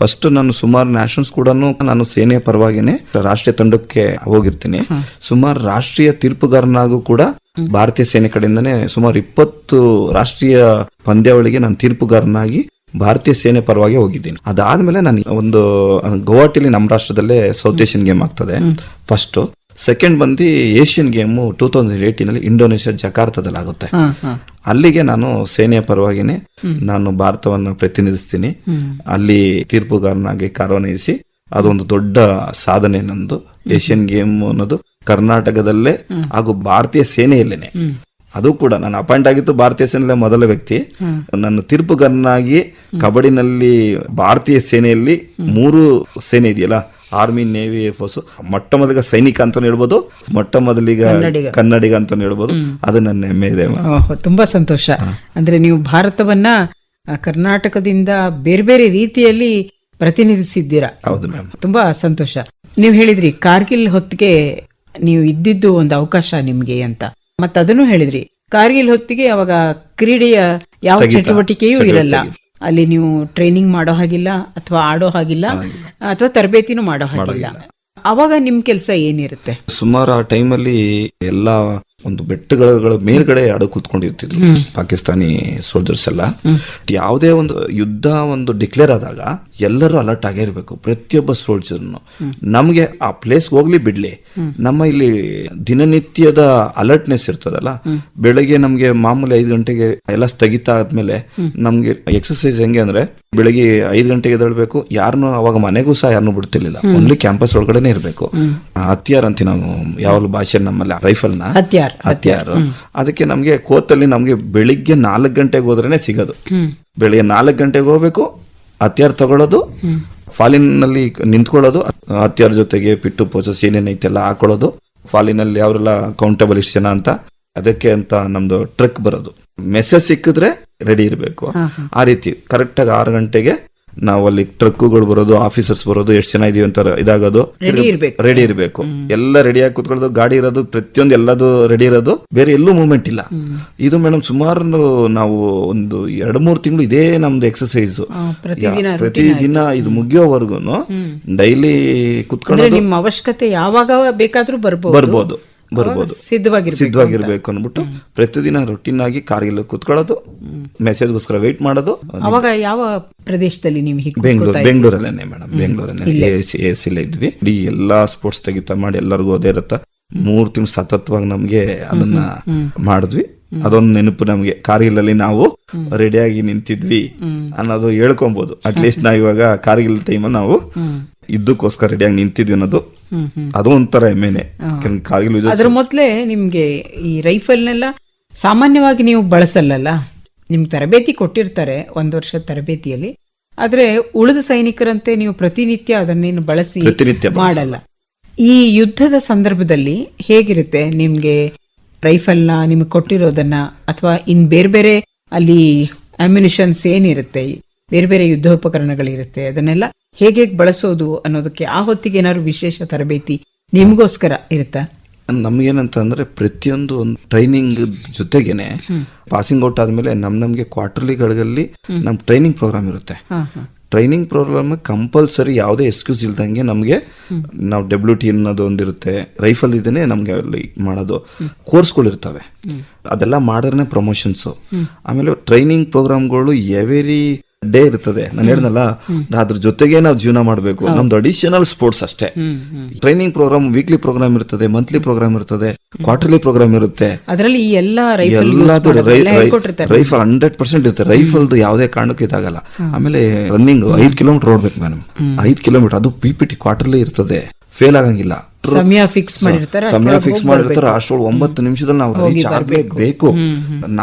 ಫಸ್ಟ್ ನಾನು ಸುಮಾರು ನ್ಯಾಷನಲ್ಸ್ ಕೂಡ ನಾನು ಸೇನೆಯ ಪರವಾಗಿನೇ ರಾಷ್ಟ್ರೀಯ ತಂಡಕ್ಕೆ ಹೋಗಿರ್ತೀನಿ. ಸುಮಾರು ರಾಷ್ಟ್ರೀಯ ತೀರ್ಪುಗಾರನಾಗೂ ಕೂಡ ಭಾರತೀಯ ಸೇನೆ ಕಡೆಯಿಂದನೇ ಸುಮಾರು 20 ರಾಷ್ಟ್ರೀಯ ಪಂದ್ಯಾವಳಿಗೆ ನಾನು ತೀರ್ಪುಗಾರನಾಗಿ ಭಾರತೀಯ ಸೇನೆ ಪರವಾಗಿ ಹೋಗಿದ್ದೀನಿ. ಅದಾದ್ಮೇಲೆ ನಾನು ಒಂದು ಗೌಹಾಟಿಲಿ ನಮ್ಮ ರಾಷ್ಟ್ರದಲ್ಲೇ ಸೌತ್ ಏಷ್ಯನ್ ಗೇಮ್ ಆಗ್ತದೆ ಫಸ್ಟ್. ಸೆಕೆಂಡ್ ಬಂದು ಏಷ್ಯನ್ ಗೇಮ್ 2018 ಇಂಡೋನೇಷ್ಯಾ ಜಕಾರ್ತದಲ್ಲಿ ಆಗುತ್ತೆ. ಅಲ್ಲಿಗೆ ನಾನು ಸೇನೆಯ ಪರವಾಗಿನೇ ನಾನು ಭಾರತವನ್ನು ಪ್ರತಿನಿಧಿಸ್ತೀನಿ. ಅಲ್ಲಿ ತೀರ್ಪುಗಾರನಾಗಿ ಕಾರ್ಯನಿರ್ವಹಿಸಿ ಅದೊಂದು ದೊಡ್ಡ ಸಾಧನೆ ನಂದು. ಏಷ್ಯನ್ ಗೇಮ್ ಅನ್ನೋದು ಕರ್ನಾಟಕದಲ್ಲೇ ಹಾಗೂ ಭಾರತೀಯ ಸೇನೆಯಲ್ಲೇನೆ. ಅದು ಕೂಡ ನಾನು ಅಪಾಯಿಂಟ್ ಆಗಿತ್ತು ಭಾರತೀಯ ಸೇನೆಯಲ್ಲೇ ಮೊದಲ ವ್ಯಕ್ತಿ. ನನ್ನ ತೀರ್ಪುಗಾರನಾಗಿ ಕಬಡ್ಡಿನಲ್ಲಿ ಭಾರತೀಯ ಸೇನೆಯಲ್ಲಿ 3 ಸೇನೆ ಇದೆಯಲ್ಲ, ಆರ್ಮಿ, ನೇವಿ, ಏರ್ ಫೋರ್ಸ್, ಮೊಟ್ಟ ಮೊದಲಿಗ ಸೈನಿಕ ಅಂತ ಹೇಳ್ಬೋದು, ಮೊಟ್ಟ ಮೊದಲಿಗ ಕನ್ನಡಿಗ ಅಂತ ಹೇಳ್ಬೋದು. ಅದು ನನ್ನ ಹೆಮ್ಮೆ ಇದೆ. ತುಂಬಾ ಸಂತೋಷ. ಅಂದ್ರೆ ನೀವು ಭಾರತವನ್ನ ಕರ್ನಾಟಕದಿಂದ ಬೇರೆ ಬೇರೆ ರೀತಿಯಲ್ಲಿ ಪ್ರತಿನಿಧಿಸಿದ್ದೀರಾ. ಹೌದು ಮ್ಯಾಮ್, ತುಂಬಾ ಸಂತೋಷ. ನೀವು ಹೇಳಿದ್ರಿ ಕಾರ್ಗಿಲ್ ಹೊತ್ತಿಗೆ ನೀವು ಇದ್ದಿದ್ದು ಒಂದು ಅವಕಾಶ ನಿಮ್ಗೆ ಅಂತ, ಮತ್ತೆ ಅದನ್ನು ಹೇಳಿದ್ರಿ ಕಾರ್ಗಿಲ್ ಹೊತ್ತಿಗೆ ಅವಾಗ ಕ್ರೀಡೆಯ ಯಾವ ಚಟುವಟಿಕೆಯೂ ಇರಲ್ಲ ಅಲ್ಲಿ. ನೀವು ಟ್ರೈನಿಂಗ್ ಮಾಡೋ ಹಾಗಿಲ್ಲ ಅಥವಾ ಆಡೋ ಹಾಗಿಲ್ಲ ಅಥವಾ ತರಬೇತಿನೂ ಮಾಡೋ ಹಾಗಿಲ್ಲ. ಅವಾಗ ನಿಮ್ ಕೆಲಸ ಏನಿರುತ್ತೆ? ಸುಮಾರು ಆ ಟೈಮಲ್ಲಿ ಎಲ್ಲ ಒಂದು ಬೆಟ್ಟಗಳ ಮೇಲ್ಗಡೆ ಆಡೋ ಕೂತ್ಕೊಂಡಿರ್ತಿದ್ರು ಪಾಕಿಸ್ತಾನಿ ಸೋಲ್ಜರ್ಸ್ ಎಲ್ಲ. ಯಾವುದೇ ಒಂದು ಯುದ್ಧ ಒಂದು ಡಿಕ್ಲೇರ್ ಆದಾಗ ಎಲ್ಲರೂ ಅಲರ್ಟ್ ಆಗೇ ಇರಬೇಕು, ಪ್ರತಿಯೊಬ್ಬ ಸೋಲ್ಜರ್ನು. ನಮಗೆ ಆ ಪ್ಲೇಸ್ ಹೋಗ್ಲಿ ಬಿಡ್ಲಿ, ನಮ್ಮ ಇಲ್ಲಿ ದಿನನಿತ್ಯದ ಅಲರ್ಟ್ನೆಸ್ ಇರ್ತದಲ್ಲ, ಬೆಳಗ್ಗೆ ನಮ್ಗೆ ಮಾಮೂಲಿ 5 ಗಂಟೆಗೆ ಎಲ್ಲ ಸ್ಥಗಿತ ಆದ್ಮೇಲೆ ನಮ್ಗೆ ಎಕ್ಸರ್ಸೈಸ್ ಹೆಂಗೆ ಅಂದ್ರೆ ಬೆಳಗ್ಗೆ 5 ಗಂಟೆಗೆ ಎದ್ದೇಳ್ಬೇಕು. ಯಾರನ್ನು ಅವಾಗ ಮನೆಗೂ ಸಹ ಯಾರನ್ನು ಬಿಡ್ತಿರ್ಲಿಲ್ಲ, ಓನ್ಲಿ ಕ್ಯಾಂಪಸ್ ಒಳಗಡೆನೆ ಇರಬೇಕು. ಹತ್ಯಾರ್ ಅಂತೀವಿ ನಾವು ಯಾವ ಭಾಷೆ, ನಮ್ಮಲ್ಲಿ ರೈಫಲ್ ನ ಹತ್ಯಾರು. ಅದಕ್ಕೆ ನಮ್ಗೆ ಕೋತಲ್ಲಿ ನಮ್ಗೆ ಬೆಳಿಗ್ಗೆ 4 ಗಂಟೆಗೆ ಹೋದ್ರೇನೆ ಸಿಗೋದು. ಬೆಳಿಗ್ಗೆ 4 ಗಂಟೆಗೆ ಹೋಗ್ಬೇಕು, ಹತ್ಯಾರ್ ತಗೊಳ್ಳೋದು, ಫಾಲಿನಲ್ಲಿ ನಿಂತ್ಕೊಳ್ಳೋದು, ಹತ್ಯಾರ ಜೊತೆಗೆ ಪಿಟ್ಟು ಪೋಸಸ್ ಏನೇನೈತೆಲ್ಲ ಹಾಕೊಳ್ಳೋದು, ಫಾಲಿನಲ್ಲಿ ಅವರೆಲ್ಲ ಕೌಂಟಬಲ್ ಇಷ್ಟು ಜನ ಅಂತ, ಅದಕ್ಕೆ ಅಂತ ನಮ್ದು ಟ್ರಕ್ ಬರೋದು. ಮೆಸೇಜ್ ಸಿಕ್ಕಿದ್ರೆ ರೆಡಿ ಇರಬೇಕು. ಆ ರೀತಿ ಕರೆಕ್ಟಾಗಿ 6 ಗಂಟೆಗೆ ನಾವು ಅಲ್ಲಿ ಟ್ರಕ್ಗಳು ಬರೋದು, ಆಫೀಸರ್ಸ್ ಬರೋದು, ಎಷ್ಟು ಜನ ಇದೀವಿ ಅಂತ ಇದಾಗೋದು, ರೆಡಿ ಇರಬೇಕು. ಎಲ್ಲ ರೆಡಿಯಾಗಿ ಕುತ್ಕೊಳ್ಳೋದು, ಗಾಡಿ ಇರೋದು, ಪ್ರತಿಯೊಂದು ಎಲ್ಲದು ರೆಡಿ ಇರೋದು, ಬೇರೆ ಎಲ್ಲೂ ಮೂವ್ಮೆಂಟ್ ಇಲ್ಲ. ಇದು ಮೇಡಮ್ ಸುಮಾರು ನಾವು ಒಂದು 2-3 ತಿಂಗಳು ಇದೇ ನಮ್ದು ಎಕ್ಸರ್ಸೈಸ್ ಪ್ರತಿದಿನ ಇದು ಮುಗಿಯೋವರೆಗೂ ಡೈಲಿ ಕುತ್ಕೊಳ್ಳೋದು. ನಿಮ್ಮ ಅವಶ್ಯಕತೆ ಯಾವಾಗ ಬೇಕಾದ್ರೂ ಬರ್ಬೋದು ಸಿದ್ಧವಾಗಿರ್ಬೇಕು ಅನ್ಬಿಟ್ಟು ಪ್ರತಿದಿನ ರೊಟೀನ್ ಆಗಿ ಕಾರ್ಗಿಲ್ ಕುತ್ಕೊಳ್ಳೋದು, ಮೆಸೇಜ್ಗೋಸ್ಕರ ವೇಟ್ ಮಾಡೋದು. ಅವಾಗ ಯಾವ ಪ್ರದೇಶದಲ್ಲಿ ನೀವು? ಬೆಂಗಳೂರಲ್ಲೇನೆ ಮೇಡಮ್, ಬೆಂಗಳೂರಲ್ಲೇ ಎಸಿಲೇ ಇದ್ವಿ. ಇಡೀ ಎಲ್ಲಾ ಸ್ಪೋರ್ಟ್ಸ್ ತೆಗಿತಾ ಮಾಡಿ ಎಲ್ಲರಿಗೂ ಅದೇ ಇರತ್ತ. 3 ತಿಂಗಳು ಸತತವಾಗಿ ನಮ್ಗೆ ಅದನ್ನ ಮಾಡಿದ್ವಿ. ಅದೊಂದು ನೆನಪು ನಮ್ಗೆ, ಕಾರ್ಗಿಲ್ ಅಲ್ಲಿ ನಾವು ರೆಡಿಯಾಗಿ ನಿಂತಿದ್ವಿ ಅನ್ನೋದು ಹೇಳ್ಕೊಬಹುದು. ಅಟ್ಲೀಸ್ಟ್ ನಾವ್ ಇವಾಗ ಕಾರ್ಗಿಲ್ ಟೈಮಲ್ಲಿ ನಾವು ಇದ್ದಕ್ಕೋಸ್ಕರ ರೆಡಿಯಾಗಿ ನಿಂತಿದ್ವಿ ಅನ್ನೋದು ಅದು ಒಂಥರ ಹೆಮ್ಮೆನೆ. ಕಾರ್ಗಿಲ್ ಅದ್ರ ಮೊದಲೇ ನಿಮ್ಗೆ ಈ ರೈಫಲ್ನೆಲ್ಲ ಸಾಮಾನ್ಯವಾಗಿ ನೀವು ಬಳಸಲ್ಲ, ನಿಮ್ಗೆ ತರಬೇತಿ ಕೊಟ್ಟಿರ್ತಾರೆ 1 ವರ್ಷದ ತರಬೇತಿಯಲ್ಲಿ. ಆದ್ರೆ ಉಳಿದ ಸೈನಿಕರಂತೆ ನೀವು ಪ್ರತಿನಿತ್ಯ ಅದನ್ನೇನು ಬಳಸಿ ಮಾಡಲ್ಲ. ಈ ಯುದ್ಧದ ಸಂದರ್ಭದಲ್ಲಿ ಹೇಗಿರುತ್ತೆ ನಿಮ್ಗೆ ರೈಫಲ್ನ ನಿಮ್ಗೆ ಕೊಟ್ಟಿರೋದನ್ನ, ಅಥವಾ ಇನ್ ಬೇರೆ ಬೇರೆ ಅಲ್ಲಿ ಅಮ್ಯುನಿಷನ್ಸ್ ಏನಿರುತ್ತೆ, ಬೇರೆ ಬೇರೆ ಯುದ್ಧೋಪಕರಣಗಳಿರುತ್ತೆ, ಅದನ್ನೆಲ್ಲ ಹೇಗೆ ಬಳಸೋದು ಅನ್ನೋದಕ್ಕೆ ಆ ಹೊತ್ತಿಗೆ ಏನಾದ್ರು ವಿಶೇಷ ತರಬೇತಿ ನಿಮ್ಗೋಸ್ಕರ ಇರುತ್ತಾ? ನಮ್ಗೇನಂತ ಅಂದ್ರೆ ಪ್ರತಿಯೊಂದು ಒಂದು ಟ್ರೈನಿಂಗ್ ಜೊತೆಗೇನೆ ಪಾಸಿಂಗ್ ಔಟ್ ಆದ್ಮೇಲೆ ನಮ್ಗೆ ಕ್ವಾರ್ಟರ್ಲಿಗಳಲ್ಲಿ ನಮ್ ಟ್ರೈನಿಂಗ್ ಪ್ರೋಗ್ರಾಮ್ ಇರುತ್ತೆ. ಟ್ರೈನಿಂಗ್ ಪ್ರೋಗ್ರಾಮ್ ಕಂಪಲ್ಸರಿ ಯಾವುದೇ ಎಕ್ಸ್ಕ್ಯೂಸ್ ಇಲ್ದಂಗೆ ನಮ್ಗೆ ನಾವು WT ಅನ್ನೋದು ಒಂದಿರುತ್ತೆ, ರೈಫಲ್ ಇದೇನೆ ನಮ್ಗೆ ಅಲ್ಲಿ ಮಾಡೋದು ಕೋರ್ಸ್ಗಳು ಇರ್ತವೆ. ಅದೆಲ್ಲ ಮಾಡಿದ್ರೆ ಪ್ರಮೋಷನ್ಸ್. ಆಮೇಲೆ ಟ್ರೈನಿಂಗ್ ಪ್ರೋಗ್ರಾಮ್ಗಳು ಎವ್ರಿ ಡೇ ಇರ್ತದೆ. ನಾನು ಹೇಳಿದ್ನಲ್ಲ, ಅದ್ರ ಜೊತೆಗೆ ನಾವು ಜೀವನ ಮಾಡಬೇಕು. ನಮ್ದು ಅಡಿಷನಲ್ ಸ್ಪೋರ್ಟ್ಸ್ ಅಷ್ಟೇ. ಟ್ರೈನಿಂಗ್ ಪ್ರೋಗ್ರಾಮ್ ವೀಕ್ಲಿ ಪ್ರೋಗ್ರಾಮ್ ಇರ್ತದೆ, ಮಂತ್ಲಿ ಪ್ರೋಗ್ರಾಮ್ ಇರ್ತದೆ, ಕ್ವಾರ್ಟರ್ಲಿ ಪ್ರೋಗ್ರಾಮ್ ಇರುತ್ತೆ. ಅದರಲ್ಲಿ ರೈಫಲ್ 100% ಇರುತ್ತೆ. ರೈಫಲ್ದು ಯಾವುದೇ ಕಾರಣಕ್ಕೂ ಇದಾಗಲ್ಲ. ಆಮೇಲೆ ರನ್ನಿಂಗ್ 5 ಕಿಲೋಮೀಟರ್ ಓಡ್ಬೇಕು ಮೇಡಮ್, 5 ಕಿಲೋಮೀಟರ್. ಅದು PPT ಕ್ವಾರ್ಟರ್ಲಿ ಇರ್ತದೆ, ಫೇಲ್ ಆಗಂಗಿಲ್ಲ. ಸಮಯ ಫಿಕ್ಸ್ ಮಾಡಿರ್ತಾರೆ, ಅಷ್ಟೊಳಗೆ 9 ನಿಮಿಷದಲ್ಲಿ ನಾವು ರೀಚ್ ಆಗಬೇಕು.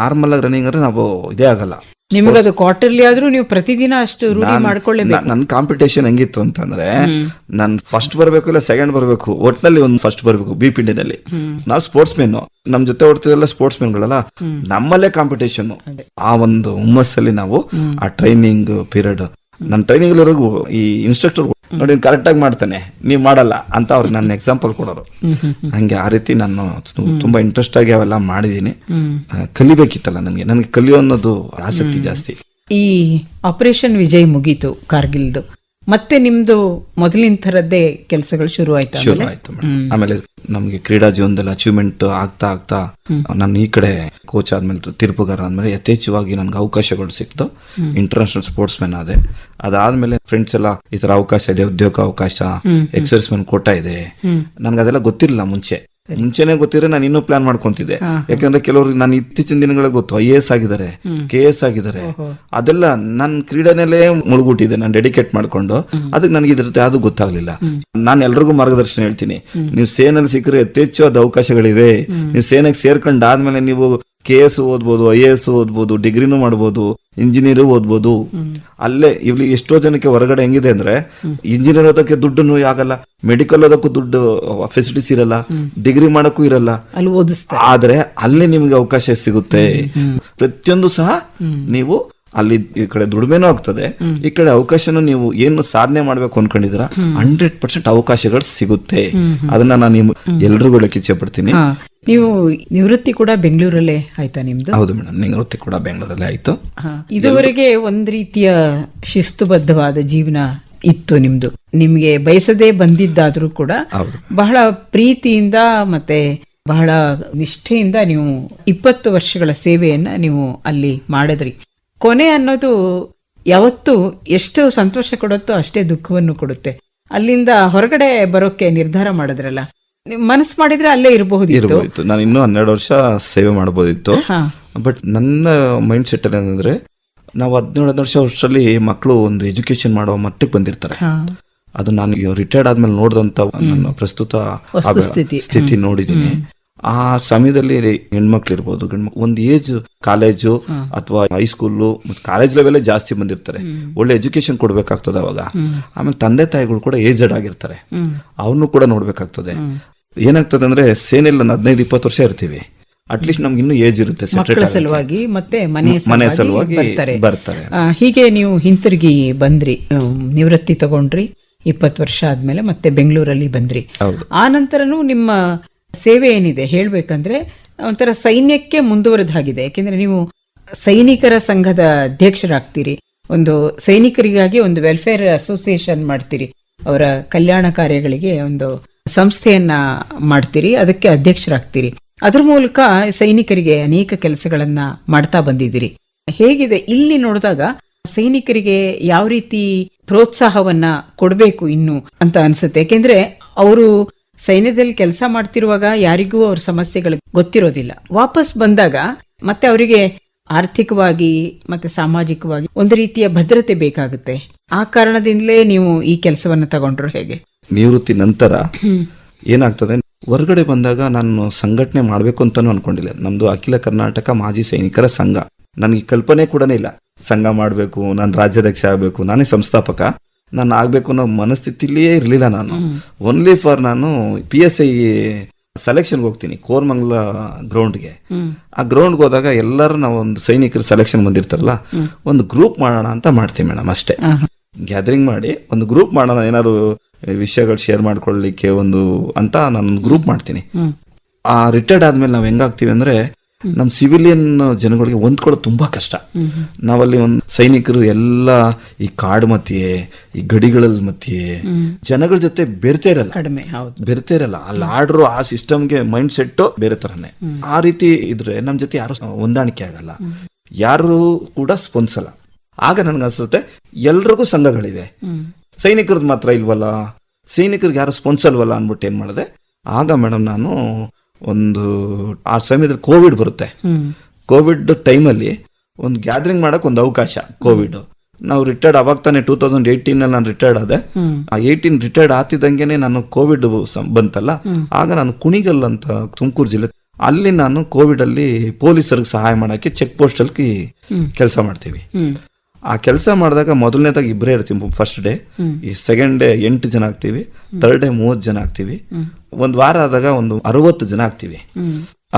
ನಾರ್ಮಲ್ ಆಗಿ ರನ್ನಿಂಗ್ ಅಂದ್ರೆ ನಾವು ಇದೇ ಆಗಲ್ಲ. ನಿಮಗೆ ಅದು ಕ್ವಾರ್ಟರ್ಲಿ ಆದ್ರೂ ನೀವು ಪ್ರತಿದಿನ ಅಷ್ಟು ರೂಢಿ ಮಾಡ್ಕೊಳ್ಳೇಬೇಕು. ನನ್ನ ಕಾಂಪಿಟೇಷನ್ ಹೆಂಗಿತ್ತು ಅಂತಂದ್ರೆ, ನಾನು ಫಸ್ಟ್ ಬರಬೇಕು ಇಲ್ಲ ಸೆಕೆಂಡ್ ಬರಬೇಕು, ಒಟ್ಟಿನಲ್ಲಿ ಒಂದು ಫಸ್ಟ್ ಬರಬೇಕು. BPD-ನಲ್ಲಿ ನಾವು ಸ್ಪೋರ್ಟ್ಸ್ ಮೆನ್, ನಮ್ ಜೊತೆ ಓಡ್ತಿದ್ರೆಲ್ಲ ಸ್ಪೋರ್ಟ್ಸ್ ಮೆನ್ಗಳಲ್ಲ, ನಮ್ಮಲ್ಲೇ ಕಾಂಪಿಟೇಷನ್. ಆ ಒಂದು ಹುಮ್ಮಸ್ಸಲ್ಲಿ ನಾವು ಆ ಟ್ರೈನಿಂಗ್ ಪೀರಿಯಡ್, ನನ್ನ ಟ್ರೈನಿಂಗ್ ಈ ಇನ್ಸ್ಟ್ರಕ್ಟರ್ ನೋಡಿ ಕರೆಕ್ಟ್ ಆಗಿ ಮಾಡ್ತಾನೆ, ನೀವ್ ಮಾಡಲ್ಲ ಅಂತ ಅವ್ರಿಗೆ ನನ್ನ ಎಕ್ಸಾಂಪಲ್ ಕೊಡೋರು. ಹಂಗೆ ಆ ರೀತಿ ನಾನು ತುಂಬಾ ಇಂಟ್ರೆಸ್ಟ್ ಆಗಿ ಅವೆಲ್ಲ ಮಾಡಿದೀನಿ. ಕಲಿಬೇಕಿತ್ತಲ್ಲ ನನಗೆ ಕಲಿಯೋ ಅನ್ನೋದು ಆಸಕ್ತಿ ಜಾಸ್ತಿ. ಈ ಆಪರೇಷನ್ ವಿಜಯ್ ಮುಗೀತು ಕಾರ್ಗಿಲ್ದು, ಮತ್ತೆ ನಿಮ್ದು ಮೊದಲಿನ ತರದ್ದೇ ಕೆಲಸಗಳು ಶುರು ಆಯ್ತು. ಆಮೇಲೆ ನಮ್ಗೆ ಕ್ರೀಡಾ ಜೀವನದಲ್ಲಿ ಅಚೀವ್ಮೆಂಟ್ ಆಗ್ತಾ ಆಗ್ತಾ ನಾನು ಈ ಕಡೆ ಕೋಚ್ ಆದ್ಮೇಲೆ ತಿರುಪುಗಾರ ಆದ್ಮೇಲೆ ಯಥೇಚ್ಛವಾಗಿ ನನ್ಗೆ ಅವಕಾಶಗಳು ಸಿಕ್ತು. ಇಂಟರ್ನ್ಯಾಷನಲ್ ಸ್ಪೋರ್ಟ್ಸ್ ಮೆನ್ ಆದೆ. ಅದಾದ್ಮೇಲೆ ಫ್ರೆಂಡ್ಸ್ ಎಲ್ಲ ಈ ತರ ಅವಕಾಶ ಇದೆ, ಉದ್ಯೋಗ ಅವಕಾಶ, ಎಕ್ಸರ್ಸೈಸ್ ಮೆನ್ ಕೋಟ ಇದೆ. ನನ್ಗೆ ಅದೆಲ್ಲ ಗೊತ್ತಿರಲಿಲ್ಲ ಮುಂಚೆನೆ ಗೊತ್ತಿದ್ರೆ ನಾನು ಇನ್ನೂ ಪ್ಲಾನ್ ಮಾಡ್ಕೊಂತಿದ್ದೆ. ಯಾಕಂದ್ರೆ ಕೆಲವ್ರಿಗೆ ನಾನು ಇತ್ತೀಚಿನ ದಿನಗಳಿಗೆ ಗೊತ್ತು, IAS ಆಗಿದ್ದಾರೆ, KS ಆಗಿದ್ದಾರೆ. ಅದೆಲ್ಲ ನನ್ನ ಕ್ರೀಡೆನಲ್ಲೇ ಮುಳುಗುಟ್ಟಿದೆ, ನಾನು ಡೆಡಿಕೇಟ್ ಮಾಡ್ಕೊಂಡು. ಅದಕ್ಕೆ ನನಗೆ ಇದ್ರದ್ದು ಯಾವ್ದು ಗೊತ್ತಾಗ್ಲಿಲ್ಲ. ನಾನು ಎಲ್ರಿಗೂ ಮಾರ್ಗದರ್ಶನ ಹೇಳ್ತೀನಿ, ನೀವು ಸೇನೆಯಲ್ಲಿ ಸಿಕ್ಕರೆ ಯಥೇಚ್ಛವಾದ ಅವಕಾಶಗಳಿವೆ. ನೀವು ಸೇನೆಗೆ ಸೇರ್ಕೊಂಡಾದ್ಮೇಲೆ ನೀವು KS ಓದ್ಬೋದು, IAS ಓದ್ಬೋದು, ಡಿಗ್ರಿನೂ ಮಾಡ್ಬೋದು, ಇಂಜಿನಿಯರ್ ಓದ್ಬೋದು. ಅಲ್ಲೇ ಇಲ್ಲಿ ಎಷ್ಟೋ ಜನಕ್ಕೆ ಹೊರಗಡೆ ಹೆಂಗಿದೆ ಅಂದ್ರೆ, ಇಂಜಿನಿಯರ್ ಓದಕ್ಕೆ ದುಡ್ಡು ಆಗಲ್ಲ, ಮೆಡಿಕಲ್ ಓದಕ್ಕೂ ದುಡ್ಡು ಫೆಸಿಲಿಟೀಸ್ ಇರಲ್ಲ, ಡಿಗ್ರಿ ಮಾಡಕ್ಕೂ ಇರಲ್ಲ. ಆದ್ರೆ ಅಲ್ಲೇ ನಿಮ್ಗೆ ಅವಕಾಶ ಸಿಗುತ್ತೆ. ಪ್ರತಿಯೊಂದು ಸಹ ನೀವು ಅಲ್ಲಿ ಈ ಕಡೆ ದುಡಿಮೆನೂ ಆಗ್ತದೆ, ಈ ಕಡೆ ಅವಕಾಶನೂ ನೀವು ಏನು ಸಾಧನೆ ಮಾಡ್ಬೇಕು ಅನ್ಕೊಂಡಿದ್ರ 100% ಅವಕಾಶಗಳು ಸಿಗುತ್ತೆ. ಅದನ್ನ ನಾನು ಎಲ್ರಿಗೂ ಹೇಳಕ್ ಇಚ್ಛೆ ಪಡ್ತೀನಿ. ನೀವು ನಿವೃತ್ತಿ ಕೂಡ ಬೆಂಗಳೂರಲ್ಲೇ ಆಯ್ತಾ ನಿಮ್ದು? ಹೌದು ಮೇಡಮ್, ನಿವೃತ್ತಿ ಕೂಡ ಬೆಂಗಳೂರಲ್ಲೇ ಆಯ್ತು. ಇದುವರೆಗೆ ಒಂದ್ ರೀತಿಯ ಶಿಸ್ತುಬದ್ಧವಾದ ಜೀವನ ಇತ್ತು ನಿಮ್ದು. ನಿಮ್ಗೆ ಬಯಸದೇ ಬಂದಿದ್ದಾದ್ರೂ ಕೂಡ ಬಹಳ ಪ್ರೀತಿಯಿಂದ ಮತ್ತೆ ಬಹಳ ನಿಷ್ಠೆಯಿಂದ ನೀವು 20 ವರ್ಷಗಳ ಸೇವೆಯನ್ನ ನೀವು ಅಲ್ಲಿ ಮಾಡಿದ್ರಿ. ಕೊನೆ ಅನ್ನೋದು ಯಾವತ್ತೂ ಎಷ್ಟು ಸಂತೋಷ ಕೊಡುತ್ತೋ ಅಷ್ಟೇ ದುಃಖವನ್ನು ಕೊಡುತ್ತೆ. ಅಲ್ಲಿಂದ ಹೊರಗಡೆ ಬರೋಕೆ ನಿರ್ಧಾರ ಮಾಡಿದ್ರಲ್ಲ, ನೀವು ಮನಸ್ಸು ಮಾಡಿದ್ರೆ ಅಲ್ಲೇ ಇರಬಹುದಿತ್ತು. ನಾನು ಇನ್ನೂ 12 ವರ್ಷ ಸೇವೆ ಮಾಡಬಹುದಿತ್ತು. ಬಟ್ ನನ್ನ ಮೈಂಡ್ ಸೆಟ್ ಏನಂದ್ರೆ, ನಾವು 17 ವರ್ಷದಲ್ಲಿ ಮಕ್ಕಳು ಒಂದು ಎಜುಕೇಶನ್ ಮಾಡೋ ಮಟ್ಟಕ್ಕೆ ಬಂದಿರ್ತಾರೆ. ಅದು ನಾನು ರಿಟೈರ್ಡ್ ಆದ್ಮೇಲೆ ನೋಡಿದಂತ ನನ್ನ ಪ್ರಸ್ತುತ ಸ್ಥಿತಿ ನೋಡಿದ್ದೀನಿ. ಆ ಸಮಯದಲ್ಲಿ ಹೆಣ್ಮಕ್ಳು ಇರ್ಬೋದು, ಗಂಡ್ಮಕ್ಳು, ಒಂದು ಏಜ್ ಕಾಲೇಜು ಅಥವಾ ಹೈಸ್ಕೂಲು ಮತ್ತು ಕಾಲೇಜ್ ಲೆವೆಲ್ ಜಾಸ್ತಿ ಬಂದಿರ್ತಾರೆ. ಒಳ್ಳೆ ಎಜುಕೇಶನ್ ಕೊಡ್ಬೇಕಾಗ್ತದೆ ಅವಾಗ. ಆಮೇಲೆ ತಂದೆ ತಾಯಿಗಳು ಕೂಡ ಏಜೆಡ್ ಆಗಿರ್ತಾರೆ, ಅವನು ಕೂಡ ನೋಡ್ಬೇಕಾಗ್ತದೆ. ಏನಾಗ್ತದೆ ಅಂದ್ರೆ, ಸೇನೆಯಲ್ಲಿ 15-20 ವರ್ಷ ಇರ್ತೀವಿ, ಅಟ್ಲೀಸ್ಟ್ ನಮ್ಗೆ ಇನ್ನೂ ಏಜ್ ಇರುತ್ತೆ, ಸಲುವಾಗಿ ಮತ್ತೆ ಮನೆ ಸಲುವಾಗಿ ಬರ್ತಾರೆ. ಹೀಗೆ ನೀವು ಹಿಂತಿರುಗಿ ಬಂದ್ರಿ, ನಿವೃತ್ತಿ ತಗೊಂಡ್ರಿ. 20 ವರ್ಷ ಆದ್ಮೇಲೆ ಮತ್ತೆ ಬೆಂಗಳೂರಲ್ಲಿ ಬಂದ್ರಿ. ಆ ನಂತರನೂ ನಿಮ್ಮ ಸೇವೆ ಏನಿದೆ ಹೇಳ್ಬೇಕಂದ್ರೆ ಒಂಥರ ಸೈನ್ಯಕ್ಕೆ ಮುಂದುವರೆದಾಗಿದೆ. ಯಾಕೆಂದ್ರೆ ನೀವು ಸೈನಿಕರ ಸಂಘದ ಅಧ್ಯಕ್ಷರಾಗ್ತೀರಿ, ಒಂದು ಸೈನಿಕರಿಗಾಗಿ ಒಂದು ವೆಲ್ಫೇರ್ ಅಸೋಸಿಯೇಷನ್ ಮಾಡ್ತೀರಿ, ಅವರ ಕಲ್ಯಾಣ ಕಾರ್ಯಗಳಿಗೆ ಒಂದು ಸಂಸ್ಥೆಯನ್ನ ಮಾಡ್ತೀರಿ, ಅದಕ್ಕೆ ಅಧ್ಯಕ್ಷರಾಗ್ತೀರಿ. ಅದ್ರ ಮೂಲಕ ಸೈನಿಕರಿಗೆ ಅನೇಕ ಕೆಲಸಗಳನ್ನ ಮಾಡ್ತಾ ಬಂದಿದ್ದೀರಿ. ಹೇಗಿದೆ ಇಲ್ಲಿ ನೋಡಿದಾಗ ಸೈನಿಕರಿಗೆ ಯಾವ ರೀತಿ ಪ್ರೋತ್ಸಾಹವನ್ನ ಕೊಡಬೇಕು ಇನ್ನು ಅಂತ ಅನ್ಸುತ್ತೆ? ಯಾಕೆಂದ್ರೆ ಅವರು ಸೈನ್ಯದಲ್ಲಿ ಕೆಲಸ ಮಾಡ್ತಿರುವಾಗ ಯಾರಿಗೂ ಅವ್ರ ಸಮಸ್ಯೆಗಳು ಗೊತ್ತಿರೋದಿಲ್ಲ. ವಾಪಸ್ ಬಂದಾಗ ಮತ್ತೆ ಅವರಿಗೆ ಆರ್ಥಿಕವಾಗಿ ಮತ್ತೆ ಸಾಮಾಜಿಕವಾಗಿ ಒಂದು ರೀತಿಯ ಭದ್ರತೆ ಬೇಕಾಗುತ್ತೆ. ಆ ಕಾರಣದಿಂದಲೇ ನೀವು ಈ ಕೆಲಸವನ್ನ ತಗೊಂಡ್ರು. ಹೇಗೆ ನಿವೃತ್ತಿ ನಂತರ ಏನಾಗ್ತದೆ, ಹೊರಗಡೆ ಬಂದಾಗ ನಾನು ಸಂಘಟನೆ ಮಾಡಬೇಕು ಅಂತಾನು ಅನ್ಕೊಂಡಿಲ್ಲ. ನಮ್ದು ಅಖಿಲ ಕರ್ನಾಟಕ ಮಾಜಿ ಸೈನಿಕರ ಸಂಘ, ನನಗೆ ಕಲ್ಪನೆ ಕೂಡ ಇಲ್ಲ ಸಂಘ ಮಾಡಬೇಕು, ನಾನು ರಾಜ್ಯಾಧ್ಯಕ್ಷ ಆಗಬೇಕು, ನಾನೇ ಸಂಸ್ಥಾಪಕ, ನಾನು ಆಗ್ಬೇಕು ಅನ್ನೋ ಮನಸ್ಥಿತಿಲಿಯೇ ಇರಲಿಲ್ಲ. ನಾನು ಓನ್ಲಿ ಫಾರ್ ನಾನು PSI ಸೆಲೆಕ್ಷನ್ಗೆ ಹೋಗ್ತೀನಿ, ಕೋರ್ಮಂಗ್ಲ ಗ್ರೌಂಡ್ಗೆ. ಆ ಗ್ರೌಂಡ್ಗೆ ಹೋದಾಗ ಎಲ್ಲರೂ ನಾವು ಒಂದು ಸೈನಿಕರು ಸೆಲೆಕ್ಷನ್ ಬಂದಿರ್ತಾರಲ್ಲ, ಒಂದು ಗ್ರೂಪ್ ಮಾಡೋಣ ಅಂತ ಮಾಡ್ತೀವಿ ಮೇಡಮ್, ಅಷ್ಟೇ. ಗ್ಯಾದರಿಂಗ್ ಮಾಡಿ ಒಂದು ಗ್ರೂಪ್ ಮಾಡೋಣ, ಏನಾದ್ರು ವಿಷಯಗಳು ಶೇರ್ ಮಾಡ್ಕೊಳ್ಳಿಕ್ಕೆ ಒಂದು ಅಂತ ನಾನು ಗ್ರೂಪ್ ಮಾಡ್ತೀನಿ. ಆ ರಿಟೈರ್ಡ್ ಆದ್ಮೇಲೆ ನಾವ್ ಹೆಂಗಾಗ್ತೀವಿ ಅಂದ್ರೆ, ನಮ್ ಸಿವಿಲಿಯನ್ ಜನಗಳಿಗೆ ಹೊಂದ್ಕೊಳ್ಳೋದು ತುಂಬಾ ಕಷ್ಟ. ನಾವಲ್ಲಿ ಒಂದು ಸೈನಿಕರು ಎಲ್ಲ ಈ ಕಾಡು ಮಧ್ಯೆ, ಈ ಗಡಿಗಳಲ್ಲಿ ಮಧ್ಯೆ ಜನಗಳ ಜೊತೆ ಬೆರ್ತಾ ಇರಲ್ಲ. ಅಲ್ಲಿ ಆಡ್ರು ಆ ಸಿಸ್ಟಮ್ಗೆ ಮೈಂಡ್ ಸೆಟ್ ಬೇರೆ ತರನೇ. ಆ ರೀತಿ ಇದ್ರೆ ನಮ್ ಜೊತೆ ಯಾರು ಹೊಂದಾಣಿಕೆ ಆಗಲ್ಲ, ಯಾರು ಕೂಡ ಸ್ಪಂದಿಸಲ್ಲ. ಆಗ ನನ್ಗೆ ಅನ್ಸುತ್ತೆ ಎಲ್ರಿಗೂ ಸಂಘಗಳಿವೆ, ಸೈನಿಕರದ್ದು ಮಾತ್ರ ಇಲ್ವಲ್ಲ, ಸೈನಿಕರಿಗೆ ಯಾರು ಸ್ಪಂದಿಸಲ್ವಲ್ಲ ಅನ್ಬಿಟ್ಟು ಏನ್ ಮಾಡಿದೆ. ಆಗ ಮೇಡಮ್ ನಾನು ಒಂದು ಆ ಸಮಯದಲ್ಲಿ ಕೋವಿಡ್ ಬರುತ್ತೆ. ಕೋವಿಡ್ ಟೈಮಲ್ಲಿ ಒಂದು ಗ್ಯಾದರಿಂಗ್ ಮಾಡಕ್ ಒಂದು ಅವಕಾಶ. ಕೋವಿಡ್ ನಾವು ರಿಟೈರ್ಡ್ ಅವಾಗ ತಾನೆ 2018 ನಾನು ರಿಟೈರ್ಡ್ ಆದೆ. ಆ 18 ರಿಟೈರ್ಡ್ ಆಗ್ತಿದ್ದಂಗೆನೆ ನಾನು ಕೋವಿಡ್ ಬಂತಲ್ಲ, ಆಗ ನಾನು ಕುಣಿಗಲ್ ಅಂತ ತುಮಕೂರು ಜಿಲ್ಲೆ, ಅಲ್ಲಿ ನಾನು ಕೋವಿಡ್ ಅಲ್ಲಿ ಪೊಲೀಸರಿಗೆ ಸಹಾಯ ಮಾಡಕ್ಕೆ ಚೆಕ್ ಪೋಸ್ಟ್ ಅಲ್ಲಿ ಕೆಲಸ ಮಾಡ್ತೀವಿ. ಆ ಕೆಲಸ ಮಾಡಿದಾಗ ಮೊದಲನೇದಾಗಿ ಇಬ್ಬರೇ ಇರ್ತೀವಿ ಫಸ್ಟ್ ಡೇ, ಈ ಸೆಕೆಂಡ್ ಡೇ 8 ಜನ ಆಗ್ತೀವಿ, ಥರ್ಡ್ ಡೇ 30 ಜನ ಆಗ್ತೀವಿ, ಒಂದ್ ವಾರ ಆದಾಗ ಒಂದು 60 ಜನ ಆಗ್ತೀವಿ.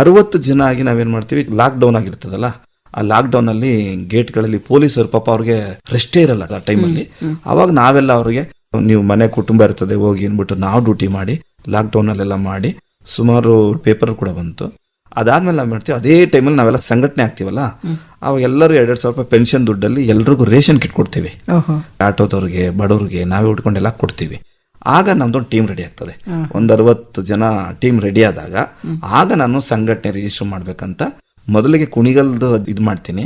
60 ಜನ ಆಗಿ ನಾವೇನ್ ಮಾಡ್ತೀವಿ, ಲಾಕ್ ಡೌನ್ ಆಗಿರ್ತದಲ್ಲ, ಆ ಲಾಕ್ ಡೌನ್ ಅಲ್ಲಿ ಗೇಟ್ ಗಳಲ್ಲಿ ಪೊಲೀಸರು ಪಾಪ ಅವ್ರಿಗೆ ರೆಸ್ಟೇ ಇರಲ್ಲ ಆ ಟೈಮಲ್ಲಿ. ಅವಾಗ ನಾವೆಲ್ಲ ಅವ್ರಿಗೆ, ನೀವು ಮನೆ ಕುಟುಂಬ ಇರ್ತದೆ ಹೋಗಿ ಅನ್ಬಿಟ್ಟು ನಾವು ಡ್ಯೂಟಿ ಮಾಡಿ ಲಾಕ್ ಡೌನ್ ಅಲ್ಲೆಲ್ಲ ಮಾಡಿ ಸುಮಾರು ಪೇಪರ್ ಕೂಡ ಬಂತು. ಅದಾದ್ಮೇಲೆ ನಾವ್ ಮಾಡ್ತೀವಿ, ಅದೇ ಟೈಮಲ್ಲಿ ನಾವೆಲ್ಲ ಸಂಘಟನೆ ಆಗ್ತೀವಲ್ಲ, ಅವಾಗ ಎಲ್ಲರೂ 2,000 ರೂಪಾಯಿ ಪೆನ್ಷನ್ ದುಡ್ಡಲ್ಲಿ ಎಲ್ರಿಗೂ ರೇಷನ್ ಕಿಟ್ ಕೊಡ್ತೀವಿ. ಆಟೋದವ್ರಿಗೆ, ಬಡವ್ರಿಗೆ ನಾವೇ ಉಟ್ಕೊಂಡೆಲ್ಲ ಕೊಡ್ತೀವಿ. ಆಗ ನಮ್ದೊಂದು ಟೀಮ್ ರೆಡಿ ಆಗ್ತದೆ. ಒಂದ್ 60 ಜನ ಟೀಮ್ ರೆಡಿ ಆದಾಗ ಆಗ ನಾನು ಸಂಘಟನೆ ರಿಜಿಸ್ಟರ್ ಮಾಡ್ಬೇಕಂತ ಮೊದಲಿಗೆ ಕುಣಿಗಲ್ದು ಇದ್ ಮಾಡ್ತೀನಿ.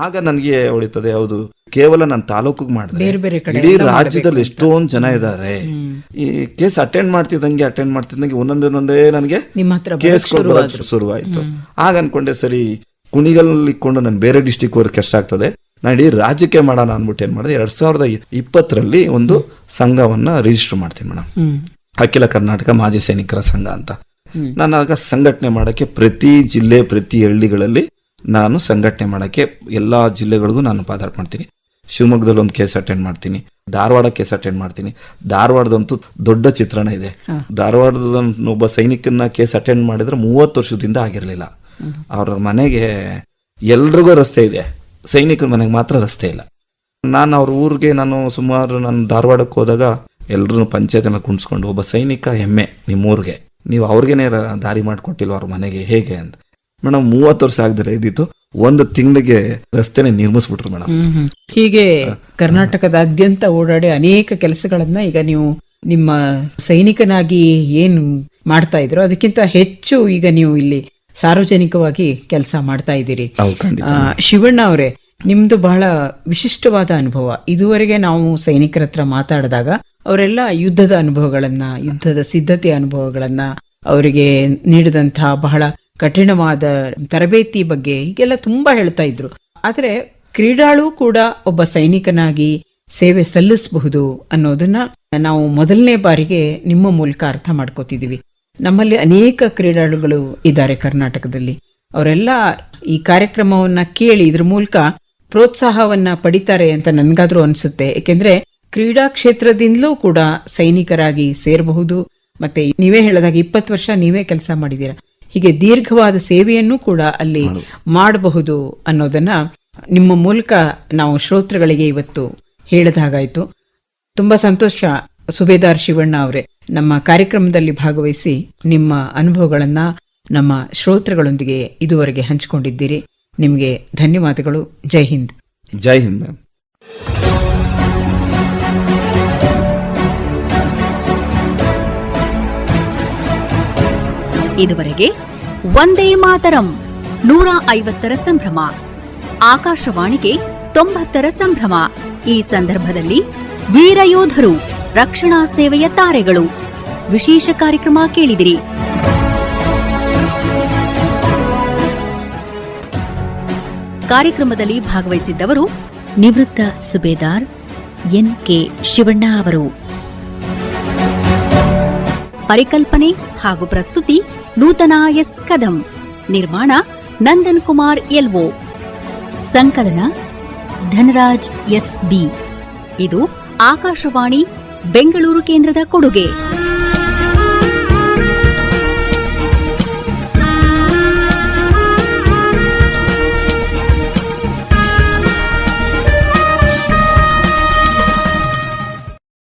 ಆಗ ನನಗೆ ಹೊಳಿತದೆ, ಹೌದು, ಕೇವಲ ನನ್ನ ತಾಲೂಕಿಗೆ ಮಾಡಿದ್ರೆ ಇಡೀ ರಾಜ್ಯದಲ್ಲಿ ಎಷ್ಟೊಂದು ಜನ ಇದ್ದಾರೆ. ಈ ಕೇಸ್ ಅಟೆಂಡ್ ಮಾಡ್ತಿದ್ದಂಗೆ ಒಂದೊಂದೇ ನನಗೆ ಕೇಸ್ ಶುರುವಾಯ್ತು. ಆಗ ಅನ್ಕೊಂಡೆ, ಸರಿ ಕುಣಿಗಲ್ ಇಟ್ಕೊಂಡು ನಾನು ಬೇರೆ ಡಿಸ್ಟಿಕ್ ಹೋಗಕ್ಕೆ ಕಷ್ಟ ಆಗ್ತದೆ, ನಾನು ಇಡೀ ರಾಜ್ಯಕ್ಕೆ ಮಾಡೋಣ ಅನ್ಬಿಟ್ಟು ಏನ್ ಮಾಡಿದೆ, 2020 ಒಂದು ಸಂಘವನ್ನ ರಿಜಿಸ್ಟರ್ ಮಾಡ್ತೀನಿ ಮೇಡಮ್, ಅಖಿಲ ಕರ್ನಾಟಕ ಮಾಜಿ ಸೈನಿಕರ ಸಂಘ ಅಂತ. ನಾನು ಆಗ ಸಂಘಟನೆ ಮಾಡಕ್ಕೆ ಪ್ರತಿ ಜಿಲ್ಲೆ, ಪ್ರತಿ ಹಳ್ಳಿಗಳಲ್ಲಿ ನಾನು ಸಂಘಟನೆ ಮಾಡಕ್ಕೆ ಎಲ್ಲಾ ಜಿಲ್ಲೆಗಳಿಗೂ ನಾನು ಪಾದಾಟ ಮಾಡ್ತೀನಿ. ಶಿವಮೊಗ್ಗದಲ್ಲಿ ಒಂದು ಕೇಸ್ ಅಟೆಂಡ್ ಮಾಡ್ತೀನಿ, ಧಾರವಾಡ ಕೇಸ್ ಅಟೆಂಡ್ ಮಾಡ್ತೀನಿ. ಧಾರವಾಡದಂತೂ ದೊಡ್ಡ ಚಿತ್ರಣ ಇದೆ. ಧಾರವಾಡದ ಒಬ್ಬ ಸೈನಿಕನ ಕೇಸ್ ಅಟೆಂಡ್ ಮಾಡಿದ್ರೆ 30 ವರ್ಷದಿಂದ ಆಗಿರ್ಲಿಲ್ಲ. ಅವ್ರ ಮನೆಗೆ ಎಲ್ರಿಗೂ ರಸ್ತೆ ಇದೆ, ಸೈನಿಕರ ಮನೆಗೆ ಮಾತ್ರ ರಸ್ತೆ ಇಲ್ಲ. ನಾನು ಅವ್ರ ಊರಿಗೆ ನಾನು ಧಾರವಾಡಕ್ಕೆ ಹೋದಾಗ ಎಲ್ರು ಪಂಚಾಯತ್ನ ಕುಣಿಸ್ಕೊಂಡು, ಒಬ್ಬ ಸೈನಿಕ ಹೆಮ್ಮೆ ನಿಮ್ಮೂರ್ಗೆ, ನೀವು ಅವ್ರಿಗೇನೆ ದಾರಿ ಮಾಡ್ಕೊಟ್ಟಿಲ್ವ ಅವ್ರ ಮನೆಗೆ, ಹೇಗೆ ಅಂತ. ಮೇಡಮ್ 30 ವರ್ಷ ಆಗದ್ರೆ ಇದ್ದಿತ್ತು, 1 ತಿಂಗಳಿಗೆ ರಸ್ತೆನೆ ನಿರ್ಮಿಸ್ಬಿಟ್ರು ಮೇಡಮ್. ಹೀಗೆ ಕರ್ನಾಟಕದಾದ್ಯಂತ ಓಡಾಡಿ ಅನೇಕ ಕೆಲಸಗಳನ್ನ ಈಗ ನೀವು ನಿಮ್ಮ ಸೈನಿಕನಾಗಿ ಏನು ಮಾಡ್ತಾ ಇದ್ರು ಅದಕ್ಕಿಂತ ಹೆಚ್ಚು ಈಗ ನೀವು ಇಲ್ಲಿ ಸಾರ್ವಜನಿಕವಾಗಿ ಕೆಲಸ ಮಾಡ್ತಾ ಇದ್ದೀರಿ. ಶಿವಣ್ಣ ಅವರೇ, ನಿಮ್ದು ಬಹಳ ವಿಶಿಷ್ಟವಾದ ಅನುಭವ. ಇದುವರೆಗೆ ನಾವು ಸೈನಿಕರ ಹತ್ರ ಮಾತಾಡಿದಾಗ ಅವರೆಲ್ಲ ಯುದ್ಧದ ಅನುಭವಗಳನ್ನ, ಯುದ್ಧದ ಸಿದ್ಧತೆಯ ಅನುಭವಗಳನ್ನ, ಅವರಿಗೆ ನೀಡಿದಂತಹ ಬಹಳ ಕಠಿಣವಾದ ತರಬೇತಿ ಬಗ್ಗೆ ಹೀಗೆಲ್ಲ ತುಂಬಾ ಹೇಳ್ತಾ ಇದ್ರು. ಆದ್ರೆ ಕ್ರೀಡಾಳು ಕೂಡ ಒಬ್ಬ ಸೈನಿಕನಾಗಿ ಸೇವೆ ಸಲ್ಲಿಸಬಹುದು ಅನ್ನೋದನ್ನ ನಾವು ಮೊದಲನೇ ಬಾರಿಗೆ ನಿಮ್ಮ ಮೂಲಕ ಅರ್ಥ ಮಾಡ್ಕೋತಿದೀವಿ. ನಮ್ಮಲ್ಲಿ ಅನೇಕ ಕ್ರೀಡಾಳುಗಳು ಇದ್ದಾರೆ ಕರ್ನಾಟಕದಲ್ಲಿ. ಅವರೆಲ್ಲ ಈ ಕಾರ್ಯಕ್ರಮವನ್ನ ಕೇಳಿ ಇದ್ರ ಮೂಲಕ ಪ್ರೋತ್ಸಾಹವನ್ನ ಪಡಿತಾರೆ ಅಂತ ನನ್ಗಾದ್ರೂ ಅನ್ಸುತ್ತೆ. ಏಕೆಂದ್ರೆ ಕ್ರೀಡಾ ಕ್ಷೇತ್ರದಿಂದಲೂ ಕೂಡ ಸೈನಿಕರಾಗಿ ಸೇರಬಹುದು. ಮತ್ತೆ ನೀವೇ ಹೇಳಿದಾಗ 20 ವರ್ಷ ನೀವೇ ಕೆಲಸ ಮಾಡಿದೀರ. ಹೀಗೆ ದೀರ್ಘವಾದ ಸೇವೆಯನ್ನು ಕೂಡ ಅಲ್ಲಿ ಮಾಡಬಹುದು ಅನ್ನೋದನ್ನ ನಿಮ್ಮ ಮೂಲಕ ನಾವು ಶ್ರೋತೃಗಳಿಗೆ ಇವತ್ತು ಹೇಳಿದ ಹಾಗಾಯ್ತು. ತುಂಬಾ ಸಂತೋಷ ಸುಬೇದಾರ್ ಶಿವಣ್ಣ ಅವರೇ, ನಮ್ಮ ಕಾರ್ಯಕ್ರಮದಲ್ಲಿ ಭಾಗವಹಿಸಿ ನಿಮ್ಮ ಅನುಭವಗಳನ್ನ ನಮ್ಮ ಶ್ರೋತೃಗಳೊಂದಿಗೆ ಇದುವರೆಗೆ ಹಂಚಿಕೊಂಡಿದ್ದೀರಿ. ನಿಮಗೆ ಧನ್ಯವಾದಗಳು. ಜೈ ಹಿಂದ್. ಜೈ ಹಿಂದ್ ಮ್ಯಾಮ್. ಇದುವರೆಗೆ ವಂದೇ ಮಾತರಂ 150ರ ಸಂಭ್ರಮ, ಆಕಾಶವಾಣಿಗೆ 90ರ ಸಂಭ್ರಮ. ಈ ಸಂದರ್ಭದಲ್ಲಿ ವೀರಯೋಧರು, ರಕ್ಷಣಾ ಸೇವೆಯ ತಾರೆಗಳು ವಿಶೇಷ ಕಾರ್ಯಕ್ರಮ ಕೇಳಿದಿರಿ. ಕಾರ್ಯಕ್ರಮದಲ್ಲಿ ಭಾಗವಹಿಸಿದ್ದವರು ನಿವೃತ್ತ ಸುಬೇದಾರ್ ಎನ್.ಕೆ. ಶಿವಣ್ಣ ಅವರು. ಪರಿಕಲ್ಪನೆ ಹಾಗೂ ಪ್ರಸ್ತುತಿ ನೂತನ ಎಸ್ ಕದಂ. ನಿರ್ಮಾಣ ನಂದನ್ ಕುಮಾರ್ ಎಲ್ಒ. ಸಂಕಲನ ಧನರಾಜ್ ಎಸ್ ಬಿ. ಇದು ಆಕಾಶವಾಣಿ ಬೆಂಗಳೂರು ಕೇಂದ್ರದ ಕೊಡುಗೆ.